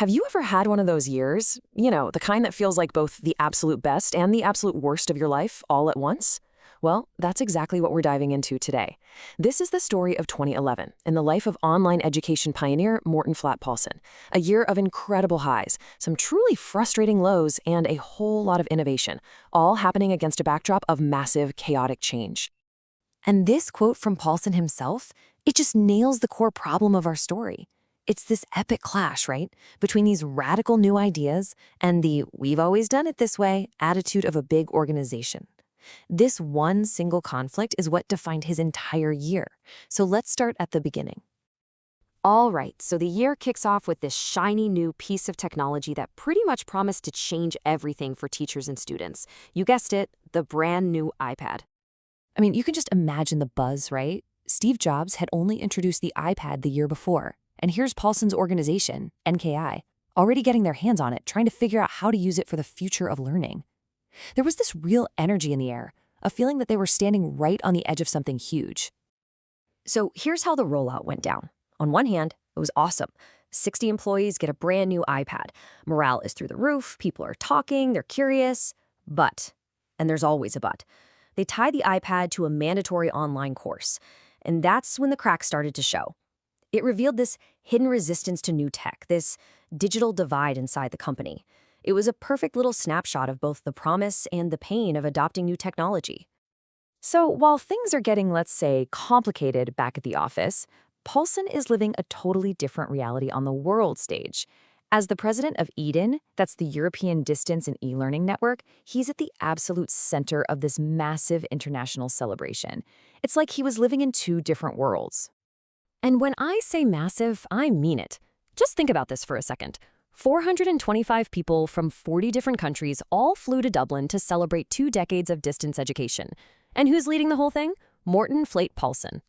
Have you ever had one of those years? You know, the kind that feels like both the absolute best and the absolute worst of your life all at once? Well, that's exactly what we're diving into today. This is the story of 2011 in the life of online education pioneer Morten Flate Paulsen. A year of incredible highs, some truly frustrating lows, and a whole lot of innovation, all happening against a backdrop of massive, chaotic change. And this quote from Paulsen himself, it just nails the core problem of our story. It's this epic clash, right, between these radical new ideas and the "we've always done it this way" attitude of a big organization. This one single conflict is what defined his entire year. So let's start at the beginning. All right, so the year kicks off with this shiny new piece of technology that pretty much promised to change everything for teachers and students. You guessed it, the brand new iPad. I mean, you can just imagine the buzz, right? Steve Jobs had only introduced the iPad the year before. And here's Paulsen's organization, NKI, already getting their hands on it, trying to figure out how to use it for the future of learning. There was this real energy in the air, a feeling that they were standing right on the edge of something huge. So here's how the rollout went down. On one hand, it was awesome. 60 employees get a brand new iPad. Morale is through the roof, people are talking, they're curious. But, and there's always a but, they tied the iPad to a mandatory online course. And that's when the cracks started to show. It revealed this hidden resistance to new tech, this digital divide inside the company. It was a perfect little snapshot of both the promise and the pain of adopting new technology. So while things are getting, let's say, complicated back at the office, Paulsen is living a totally different reality on the world stage. As the president of EDIN, that's the European Distance and E-Learning Network, he's at the absolute center of this massive international celebration. It's like he was living in two different worlds. And when I say massive, I mean it. Just think about this for a second. 425 people from 40 different countries all flew to Dublin to celebrate 2 decades of distance education. And who's leading the whole thing? Morten Flate Paulsen.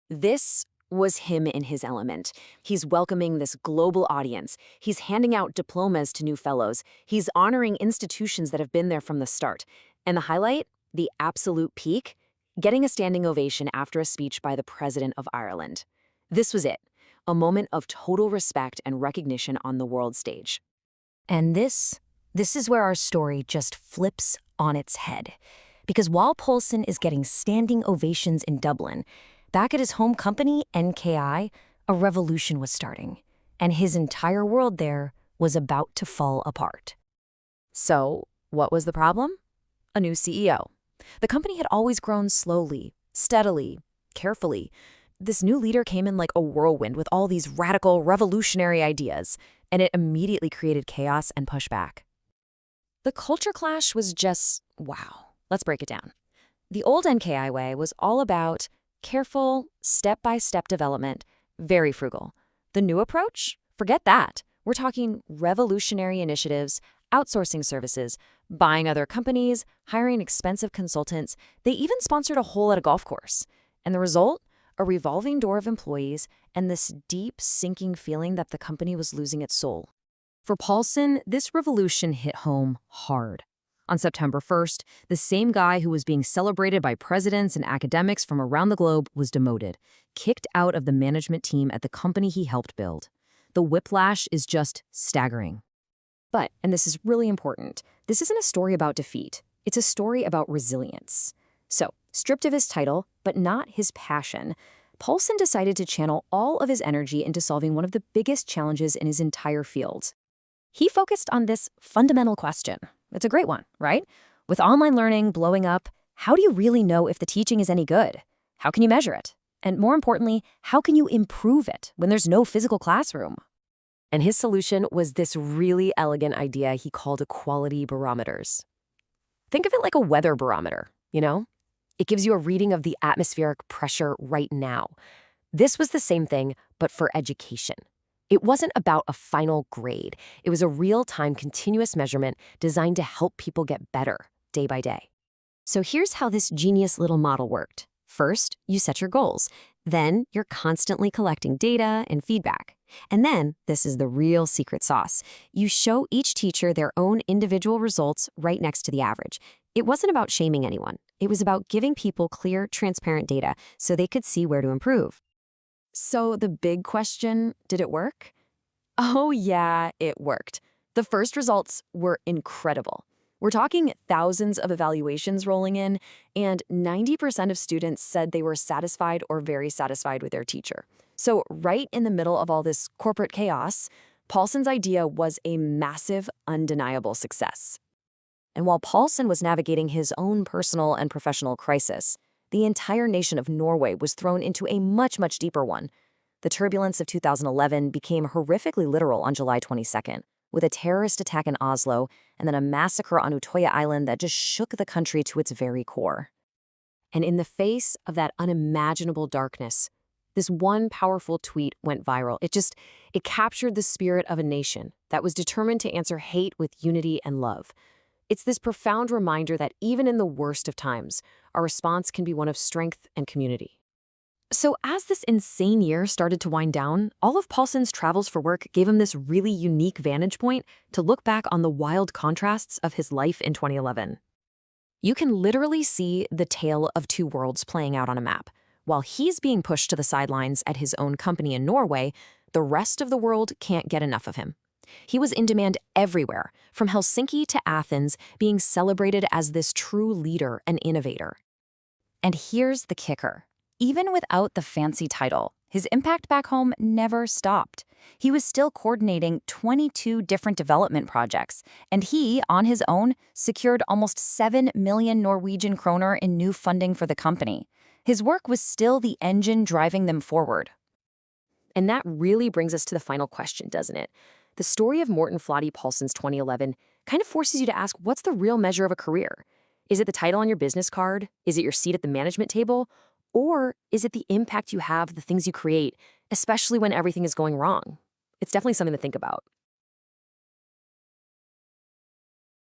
This was him in his element. He's welcoming this global audience. He's handing out diplomas to new fellows. He's honoring institutions that have been there from the start. And the highlight? The absolute peak? Getting a standing ovation after a speech by the President of Ireland. This was it, a moment of total respect and recognition on the world stage. And this is where our story just flips on its head. Because while Paulsen is getting standing ovations in Dublin, back at his home company, NKI, a revolution was starting. And his entire world there was about to fall apart. So, what was the problem? A new CEO. The company had always grown slowly, steadily, carefully. This new leader came in like a whirlwind with all these radical, revolutionary ideas, and it immediately created chaos and pushback. The culture clash was just, wow. Let's break it down. The old NKI way was all about careful, step-by-step development, very frugal. The new approach? Forget that. We're talking revolutionary initiatives, outsourcing services, buying other companies, hiring expensive consultants. They even sponsored a hole at a golf course. And the result? A revolving door of employees and this deep, sinking feeling that the company was losing its soul. For Paulsen, this revolution hit home hard. On September 1st, the same guy who was being celebrated by presidents and academics from around the globe was demoted, kicked out of the management team at the company he helped build. The whiplash is just staggering. But, and this is really important, this isn't a story about defeat. It's a story about resilience. So, stripped of his title, but not his passion, Paulsen decided to channel all of his energy into solving one of the biggest challenges in his entire field. He focused on this fundamental question. It's a great one, right? With online learning blowing up, how do you really know if the teaching is any good? How can you measure it? And more importantly, how can you improve it when there's no physical classroom? And his solution was this really elegant idea he called quality barometers. Think of it like a weather barometer, you know? It gives you a reading of the atmospheric pressure right now. This was the same thing, but for education. It wasn't about a final grade. It was a real-time continuous measurement designed to help people get better day by day. So here's how this genius little model worked. First, you set your goals. Then you're constantly collecting data and feedback. And then, this is the real secret sauce, you show each teacher their own individual results right next to the average. It wasn't about shaming anyone. It was about giving people clear, transparent data so they could see where to improve. So the big question, did it work? Oh, yeah, it worked. The first results were incredible. We're talking thousands of evaluations rolling in, and 90% of students said they were satisfied or very satisfied with their teacher. So, right in the middle of all this corporate chaos, Paulsen's idea was a massive, undeniable success. And while Paulsen was navigating his own personal and professional crisis, the entire nation of Norway was thrown into a much, much deeper one. The turbulence of 2011 became horrifically literal on July 22nd, with a terrorist attack in Oslo and then a massacre on Utøya Island that just shook the country to its very core. And in the face of that unimaginable darkness, this one powerful tweet went viral. It captured the spirit of a nation that was determined to answer hate with unity and love. It's this profound reminder that even in the worst of times, our response can be one of strength and community. So as this insane year started to wind down, all of Paulsen's travels for work gave him this really unique vantage point to look back on the wild contrasts of his life in 2011. You can literally see the tale of two worlds playing out on a map. While he's being pushed to the sidelines at his own company in Norway, the rest of the world can't get enough of him. He was in demand everywhere, from Helsinki to Athens, being celebrated as this true leader and innovator. And here's the kicker. Even without the fancy title, his impact back home never stopped. He was still coordinating 22 different development projects, and he, on his own, secured almost 7 million Norwegian kroner in new funding for the company. His work was still the engine driving them forward. And that really brings us to the final question, doesn't it? The story of Morten Flate Paulsen's 2011 kind of forces you to ask, what's the real measure of a career? Is it the title on your business card? Is it your seat at the management table? Or is it the impact you have, the things you create, especially when everything is going wrong? It's definitely something to think about.